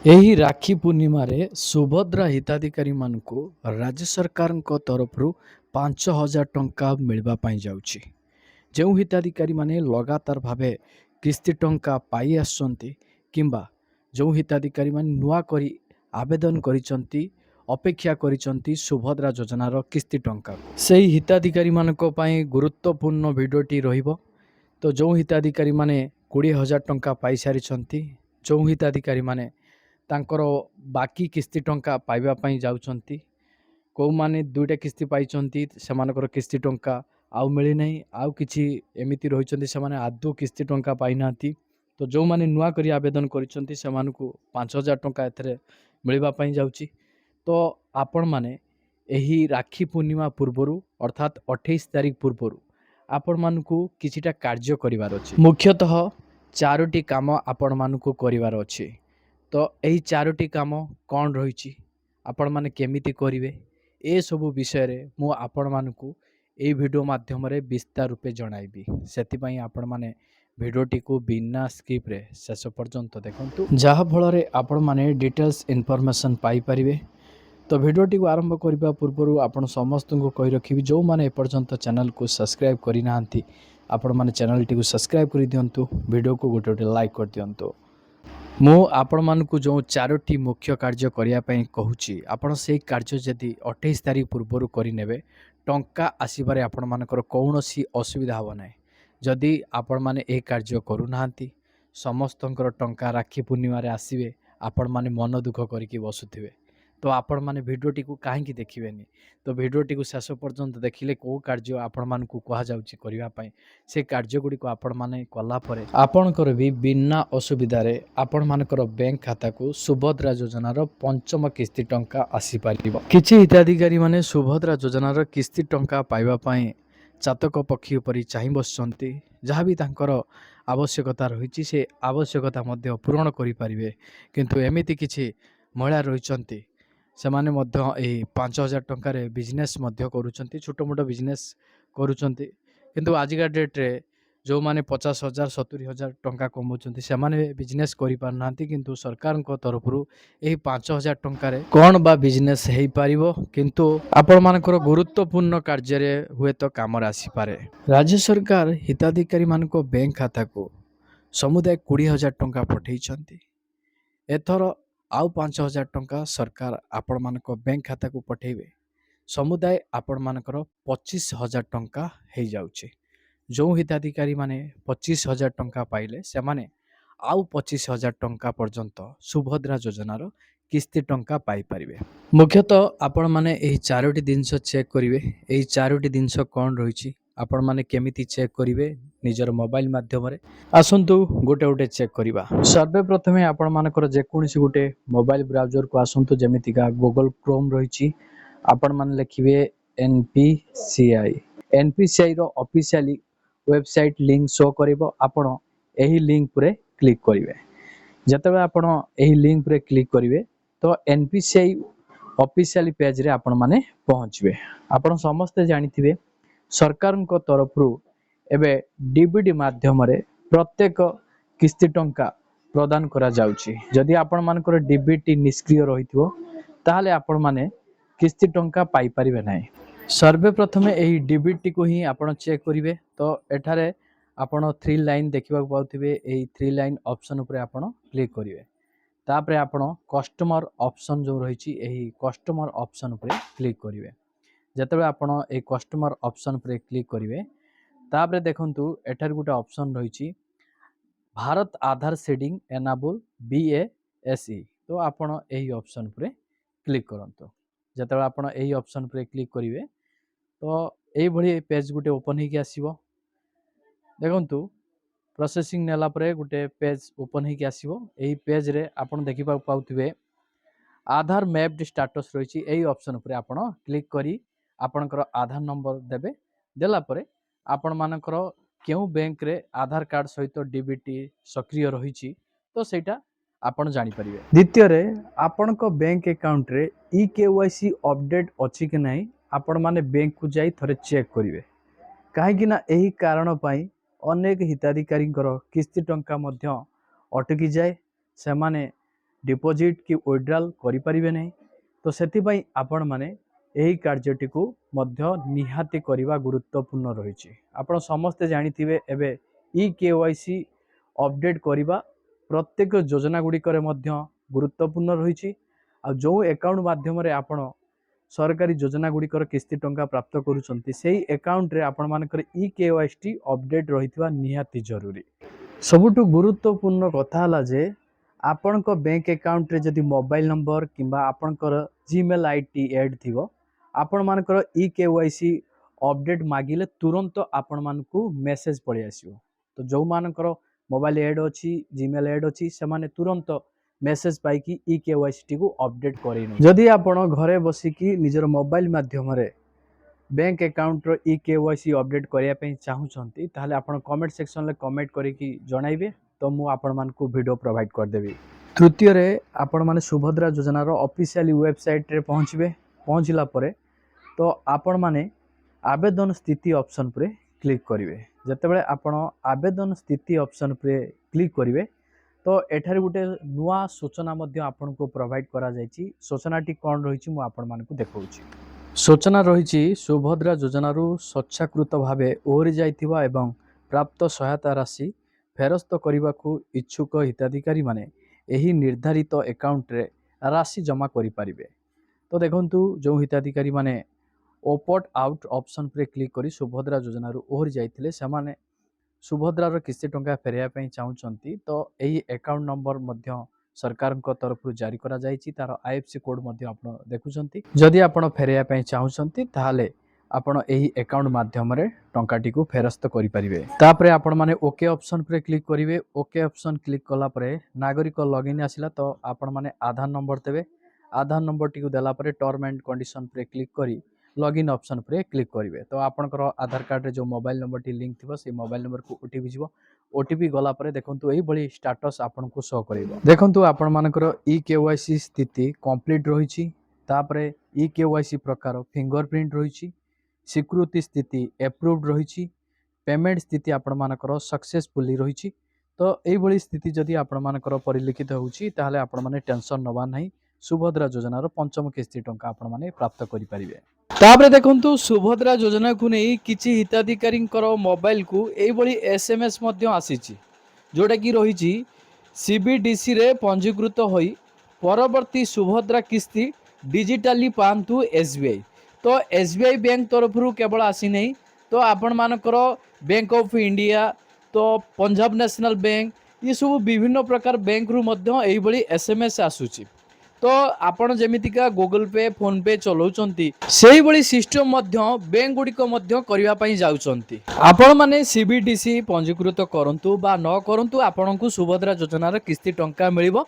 ଏହି ରାକ୍ଷୀ ପୂର୍ଣ୍ଣିମାରେ ସୁଭଦ୍ରା ହିତାଧିକାରୀମାନଙ୍କୁ ରାଜ୍ୟ ସରକାରଙ୍କ ତରଫରୁ 5,000 ଟଙ୍କା ମିଳିବା ପାଇଁ ଯାଉଛି। ଯେଉଁ ହିତାଧିକାରୀମାନେ ଲଗାତାର ଭାବେ କିସ୍ତି ଟଙ୍କା ପାଇ ଆସୁଛନ୍ତି କିମ୍ବା ଯେଉଁ ହିତାଧିକାରୀମାନେ ନୂଆ କରି ଆବେଦନ କରିଛନ୍ତି, ଅପେକ୍ଷା କରିଛନ୍ତି ସୁଭଦ୍ରା ଯୋଜନାର କିସ୍ତି ଟଙ୍କାକୁ, ସେହି ହିତାଧିକାରୀମାନଙ୍କ ପାଇଁ ଗୁରୁତ୍ୱପୂର୍ଣ୍ଣ ଭିଡ଼ିଓଟି ରହିବ। ତ ଯେଉଁ ହିତାଧିକାରୀମାନେ 20,000 ଟଙ୍କା ପାଇସାରିଛନ୍ତି, ଯେଉଁ ହିତାଧିକାରୀମାନେ ତାଙ୍କର ବାକି କିସ୍ତି ଟଙ୍କା ପାଇବା ପାଇଁ ଯାଉଛନ୍ତି, କେଉଁମାନେ 2ଟା କିସ୍ତି ପାଇଛନ୍ତି ସେମାନଙ୍କର କିସ୍ତି ଟଙ୍କା ଆଉ ମିଳିନାହିଁ, ଆଉ କିଛି ଏମିତି ରହିଛନ୍ତି ସେମାନେ ଆଦୌ କିସ୍ତି ଟଙ୍କା ପାଇନାହାନ୍ତି। ତ ଯେଉଁମାନେ ନୂଆ କରି ଆବେଦନ କରିଛନ୍ତି ସେମାନଙ୍କୁ 5,000 ଟଙ୍କା ଏଥିରେ ମିଳିବା ପାଇଁ ଯାଉଛି। ତ ଆପଣମାନେ ଏହି ରାକ୍ଷୀ ପୂର୍ଣ୍ଣିମା ପୂର୍ବରୁ ଅର୍ଥାତ୍ 28 ତାରିଖ ପୂର୍ବରୁ ଆପଣମାନଙ୍କୁ କିଛିଟା କାର୍ଯ୍ୟ କରିବାର ଅଛି। ମୁଖ୍ୟତଃ 4ଟି କାମ ଆପଣମାନଙ୍କୁ କରିବାର ଅଛି। ତ ଏହି 4ଟି କାମ କ'ଣ ରହିଛି, ଆପଣମାନେ କେମିତି କରିବେ, ଏସବୁ ବିଷୟରେ ମୁଁ ଆପଣମାନଙ୍କୁ ଏହି ଭିଡ଼ିଓ ମାଧ୍ୟମରେ ବିସ୍ତାର ରୂପେ ଜଣାଇବି। ସେଥିପାଇଁ ଆପଣମାନେ ଭିଡ଼ିଓଟିକୁ ବିନା ସ୍କିପ୍ରେ ଶେଷ ପର୍ଯ୍ୟନ୍ତ ଦେଖନ୍ତୁ, ଯାହାଫଳରେ ଆପଣମାନେ ଡିଟେଲ୍ସ ଇନଫର୍ମେସନ୍ ପାଇପାରିବେ। ତ ଭିଡ଼ିଓଟିକୁ ଆରମ୍ଭ କରିବା ପୂର୍ବରୁ ଆପଣ ସମସ୍ତଙ୍କୁ କହି ରଖିବି, ଯେଉଁମାନେ ଏପର୍ଯ୍ୟନ୍ତ ଚ୍ୟାନେଲକୁ ସବସ୍କ୍ରାଇବ୍ କରିନାହାନ୍ତି ଆପଣମାନେ ଚ୍ୟାନେଲଟିକୁ ସବସ୍କ୍ରାଇବ୍ କରିଦିଅନ୍ତୁ, ଭିଡ଼ିଓକୁ ଗୋଟେ ଲାଇକ୍ କରିଦିଅନ୍ତୁ। ମୁଁ ଆପଣମାନଙ୍କୁ ଯେଉଁ 4ଟି ମୁଖ୍ୟ କାର୍ଯ୍ୟ କରିବା ପାଇଁ କହୁଛି, ଆପଣ ସେଇ କାର୍ଯ୍ୟ ଯଦି 28 ତାରିଖ ପୂର୍ବରୁ କରିନେବେ, ଟଙ୍କା ଆସିବାରେ ଆପଣମାନଙ୍କର କୌଣସି ଅସୁବିଧା ହେବ ନାହିଁ। ଯଦି ଆପଣମାନେ ଏହି କାର୍ଯ୍ୟ କରୁନାହାନ୍ତି, ସମସ୍ତଙ୍କର ଟଙ୍କା ରାକ୍ଷୀ ପୂର୍ଣ୍ଣିମାରେ ଆସିବେ, ଆପଣମାନେ ମନ ଦୁଃଖ କରିକି ବସୁଥିବେ। ତ ଆପଣମାନେ ଭିଡ଼ିଓଟିକୁ କାହିଁକି ଦେଖିବେନି? ତ ଭିଡ଼ିଓଟିକୁ ଶେଷ ପର୍ଯ୍ୟନ୍ତ ଦେଖିଲେ କେଉଁ କାର୍ଯ୍ୟ ଆପଣମାନଙ୍କୁ କୁହାଯାଉଛି କରିବା ପାଇଁ, ସେ କାର୍ଯ୍ୟଗୁଡ଼ିକୁ ଆପଣମାନେ କଲା ପରେ ଆପଣଙ୍କର ବି ବିନା ଅସୁବିଧାରେ ଆପଣମାନଙ୍କର ବ୍ୟାଙ୍କ ଖାତାକୁ ସୁଭଦ୍ରା ଯୋଜନାର 5ମ କିସ୍ତି ଟଙ୍କା ଆସିପାରିବ। କିଛି ହିତାଧିକାରୀମାନେ ସୁଭଦ୍ରା ଯୋଜନାର କିସ୍ତି ଟଙ୍କା ପାଇବା ପାଇଁ ଚାତକ ପକ୍ଷୀ ପରି ଚାହିଁ ବସିଛନ୍ତି। ଯାହା ବି ତାଙ୍କର ଆବଶ୍ୟକତା ରହିଛି ସେ ଆବଶ୍ୟକତା ମଧ୍ୟ ପୂରଣ କରିପାରିବେ, କିନ୍ତୁ ଏମିତି କିଛି ମହିଳା ରହିଛନ୍ତି ସେମାନେ ମଧ୍ୟ ଏହି 5,000 ଟଙ୍କାରେ ବିଜନେସ୍ ମଧ୍ୟ କରୁଛନ୍ତି, ଛୋଟ ମୋଟ ବିଜନେସ୍ କରୁଛନ୍ତି। କିନ୍ତୁ ଆଜିକା ଡେଟ୍ରେ ଯେଉଁମାନେ 50,000 70,000 ଟଙ୍କା କମାଉଛନ୍ତି ସେମାନେ ବିଜନେସ୍ କରିପାରୁନାହାନ୍ତି, କିନ୍ତୁ ସରକାରଙ୍କ ତରଫରୁ ଏହି 5,000 ଟଙ୍କାରେ କ'ଣ ବା ବିଜନେସ୍ ହେଇପାରିବ, କିନ୍ତୁ ଆପଣମାନଙ୍କର ଗୁରୁତ୍ୱପୂର୍ଣ୍ଣ କାର୍ଯ୍ୟରେ ହୁଏତ କାମରେ ଆସିପାରେ। ରାଜ୍ୟ ସରକାର ହିତାଧିକାରୀମାନଙ୍କ ବ୍ୟାଙ୍କ ଖାତାକୁ ସମୁଦାୟ 20,000 ଟଙ୍କା ପଠାଇଛନ୍ତି। ଏଥର ଆଉ 5,000 ଟଙ୍କା ସରକାର ଆପଣମାନଙ୍କ ବ୍ୟାଙ୍କ ଖାତାକୁ ପଠାଇବେ। ସମୁଦାୟ ଆପଣମାନଙ୍କର 25,000 ଟଙ୍କା ହେଇଯାଉଛି। ଯେଉଁ ହିତାଧିକାରୀମାନେ 25,000 ଟଙ୍କା ପାଇଲେ ସେମାନେ ଆଉ 25,000 ଟଙ୍କା ପର୍ଯ୍ୟନ୍ତ ସୁଭଦ୍ରା ଯୋଜନାର କିସ୍ତି ଟଙ୍କା ପାଇପାରିବେ। ମୁଖ୍ୟତଃ ଆପଣମାନେ ଏହି 4ଟି ଜିନିଷ ଚେକ୍ କରିବେ। ଏହି 4ଟି ଜିନିଷ କ'ଣ ରହିଛି, ଆପଣମାନେ କେମିତି ଚେକ୍ କରିବେ ନିଜର ମୋବାଇଲ ମାଧ୍ୟମରେ, ଆସନ୍ତୁ ଗୋଟେ ଚେକ୍ କରିବା। ସର୍ବପ୍ରଥମେ ଆପଣମାନଙ୍କର ଯେକୌଣସି ଗୋଟେ ମୋବାଇଲ ବ୍ରାଉଜରକୁ ଆସନ୍ତୁ, ଯେମିତିକା ଗୁଗଲ କ୍ରୋମ୍ ରହିଛି। ଆପଣମାନେ ଲେଖିବେ NPCIର ଅଫିସିଆଲି ୱେବସାଇଟ୍ ଲିଙ୍କ ଶୋ କରିବ। ଆପଣ ଏହି ଲିଙ୍କ ଉପରେ କ୍ଲିକ୍ କରିବେ। ଯେତେବେଳେ ଆପଣ ଏହି ଲିଙ୍କ ଉପରେ କ୍ଲିକ୍ କରିବେ ତ NPCI ଅଫିସିଆଲି ପେଜରେ ଆପଣମାନେ ପହଞ୍ଚିବେ। ଆପଣ ସମସ୍ତେ ଜାଣିଥିବେ ସରକାରଙ୍କ ତରଫରୁ ଏବେ DBT ମାଧ୍ୟମରେ ପ୍ରତ୍ୟେକ କିସ୍ତି ଟଙ୍କା ପ୍ରଦାନ କରାଯାଉଛି। ଯଦି ଆପଣମାନଙ୍କର DBT ନିଷ୍କ୍ରିୟ ରହିଥିବ ତାହେଲେ ଆପଣମାନେ କିସ୍ତି ଟଙ୍କା ପାଇପାରିବେ ନାହିଁ। ସର୍ବପ୍ରଥମେ ଏହି DBTକୁ ହିଁ ଆପଣ ଚେକ୍ କରିବେ। ତ ଏଠାରେ ଆପଣ 3 ଲାଇନ୍ ଦେଖିବାକୁ ପାଉଥିବେ, ଏହି 3 ଲାଇନ୍ ଅପସନ୍ ଉପରେ ଆପଣ କ୍ଲିକ୍ କରିବେ। ତାପରେ ଆପଣ କଷ୍ଟମର ଅପସନ୍ ଯେଉଁ ରହିଛି ଏହି କଷ୍ଟମର ଅପସନ୍ ଉପରେ କ୍ଲିକ୍ କରିବେ। ଯେତେବେଳେ ଆପଣ ଏହି କଷ୍ଟମର ଅପସନ୍ ଉପରେ କ୍ଲିକ୍ କରିବେ, ତାପରେ ଦେଖନ୍ତୁ ଏଠାରେ ଗୋଟେ ଅପସନ୍ ରହିଛି ଭାରତ ଆଧାର ସିଡିଂ ଏନାବୁଲ BASE। ତ ଆପଣ ଏହି ଅପସନ୍ ଉପରେ କ୍ଲିକ୍ କରନ୍ତୁ। ଯେତେବେଳେ ଆପଣ ଏହି ଅପସନ୍ ଉପରେ କ୍ଲିକ୍ କରିବେ ତ এইଭଳି ପେଜ୍ ଗୋଟେ ଓପନ୍ ହେଇକି ଆସିବ। ଦେଖନ୍ତୁ ପ୍ରୋସେସିଂ ନେଲା ପରେ ଗୋଟେ ପେଜ୍ ଓପନ୍ ହେଇକି ଆସିବ। ଏହି ପେଜ୍ରେ ଆପଣ ଦେଖିବାକୁ ପାଉଥିବେ ଆଧାର ମ୍ୟାପ୍ଡ ଷ୍ଟାଟସ୍ ରହିଛି। ଏହି ଅପସନ୍ ଉପରେ ଆପଣ କ୍ଲିକ୍ କରି ଆପଣଙ୍କର ଆଧାର ନମ୍ବର ଦେବେ। ଦେଲା ପରେ ଆପଣମାନଙ୍କର କେଉଁ ବ୍ୟାଙ୍କରେ ଆଧାର କାର୍ଡ଼ ସହିତ DBT ସକ୍ରିୟ ରହିଛି ତ ସେଇଟା ଆପଣ ଜାଣିପାରିବେ। ଦ୍ୱିତୀୟରେ ଆପଣଙ୍କ ବ୍ୟାଙ୍କ ଆକାଉଣ୍ଟରେ EKYC ଅପଡେଟ୍ ଅଛି କି ନାହିଁ ଆପଣମାନେ ବ୍ୟାଙ୍କକୁ ଯାଇ ଥରେ ଚେକ୍ କରିବେ। କାହିଁକି ନା ଏହି କାରଣ ପାଇଁ ଅନେକ ହିତାଧିକାରୀଙ୍କର କିସ୍ତି ଟଙ୍କା ମଧ୍ୟ ଅଟକି ଯାଏ। ସେମାନେ डिपोजिट कि विड्रॉल करें नहीं। तो से आपण मैंने यही कार्यटी को मध्य निहाती करवा गुरुत्वपूर्ण रही। आपण समस्ते जानिथिबे एबे ई-केवाईसी अपडेट करवा प्रत्येक योजना गुड़िकर गुरुत्वपूर्ण रही। आ जो अकाउंट माध्यम आपण सरकारी योजना गुड़िकर किस्ती टंका प्राप्त करुँच से अकाउंट रे आपण मानकर ई-केवाईसी अपडेट रही निहाती जरूरी। सबुठु गुरुत्वपूर्ण कथा है जे आपण बैंक अकाउंट रे जदि मोबाइल नंबर किंबा आपणकर जीमेल आईडी ऐड थिबो आपण मानकर ई-केवाईसी अपडेट मागिले तुरंत आपण मानकू मेसेज पड़ी आसीबो। तो जो मानकर मोबाइल ऐड अच्छी जीमेल ऐड अच्छी से माने तुरंत मेसेज पाइकी ई-केवाईसी को अपडेट करें। जदि आपण घरे बसिकी निजर मोबाइल माध्यम रे बैंक अकाउंट रो ई-केवाईसी अपडेट करने चाहूँगी ताहले आपण कमेंट सेक्शन में कमेंट करके जनइबे तो मु आपण मानकू वीडियो प्रोवाइड करदेवी। तृतीय रे आपण माने सुभद्रा योजनार ऑफिशियल वेबसाइट रे पहुँचला परे तो आपण माने आवेदन स्थिति ऑप्शन पर क्लिक करेंगे। जितेबाला आपण आवेदन स्थिति ऑप्शन पर क्लिक करेंगे तो एठारे गोटे नुआ सूचना आपन को प्रोवाइड करा जायछि। सूचनाटी कौन रही आपण मानकू देखाउछि। सूचना रही सुभद्रा योजनार स्वच्छाकृत भाव ओहरी जाइथिबा एवं प्राप्त सहायता राशि फेरस्त करने को इच्छुक हिताधिकारी माने एही निर्धारित अकाउंट रे राशि जमा करि पारिबे। तो देखंतु जो हिताधिकारी माने ओपट आउट ऑप्शन पर क्लिक करी सुभद्रा योजनार ओहरी जाइथिले सेमाने सुभद्रार किस्ती टंका फेरिया पई चाहूचंती तो एही अकाउंट नंबर मध्य सरकार तरफ जारी करा जायछि। तार आईएफसी कोड मध्य आपण देखुचंती। जदि आपण फेरिया पई चाहूचंती ताहाले आपण एही अकाउंट माध्यम रे टंकाटी को फेरस्त करि परिबे। तापरे आपण माने ओके ऑप्शन पर क्लिक करिवे। ओके ऑप्शन क्लिक कला परे नागरिक लॉगिन आसिला तो आपण माने आधार नंबर देबे। आधार नंबर टी को देला परे टर्म एंड कंडीशन पर क्लिक करी लॉगिन ऑप्शन पर क्लिक करेंगे। तो आपनकर आधार कार्ड रे जो मोबाइल नंबर टी लिंक थी से मोबाइल नंबर को ओटीपी जीवो। ओटीपी गला परे देखंतु एही बड़ी स्टेटस आपन को शो करिवो। देखंतु आपण मानकर ई-केवाईसी स्थिति कंप्लीट रहिछि। तापरे ई-केवाईसी प्रकार फिंगरप्रिंट रहिछि। स्वीकृति स्थिति अप्रूव्ड रहिछि। पेमेंट स्थिति आपण मानकर सक्सेसफुली रहिछि। तो एही बड़ी स्थिति जदि आपण मानकर परिलिखित होउछि ताहाले आपण माने टेंशन नबा नाही। सुभद्रा योजनार पंचम किस्ती टंका आपण माने प्राप्त करि परिबे। तापरे देखंतु सुभद्रा योजना को नहीं किछि हिताधिकारी मोबाइल को यही बड़ी एसएमएस मध्य आसीछि जोटा कि रही सीबीडीसी रे पंजीकृत होई परवर्ती सुभद्रा किस्ती डिजिटली पांतु एसबीआई। तो एसबीआई बैंक तरफ केवल आसी नहीं तो आपण मानकर बैंक ऑफ इंडिया तो पंजाब नेशनल बैंक ये सब विभिन्न प्रकार बैंक रु मध्य यही बड़ी एसएमएस आसुछि। तो आपण जेमितिका गूगल पे फोन पे चलाउचंती सेही बड़ी सिस्टम मध्य बैंक गुड़िक मध्य करिवा पई जाउचंती। आपण माने सीबीडीसी पंजीकृत करंतु बा न करंतु आपनकु सुभद्रा योजनार किस्ती टंका मिलिबो।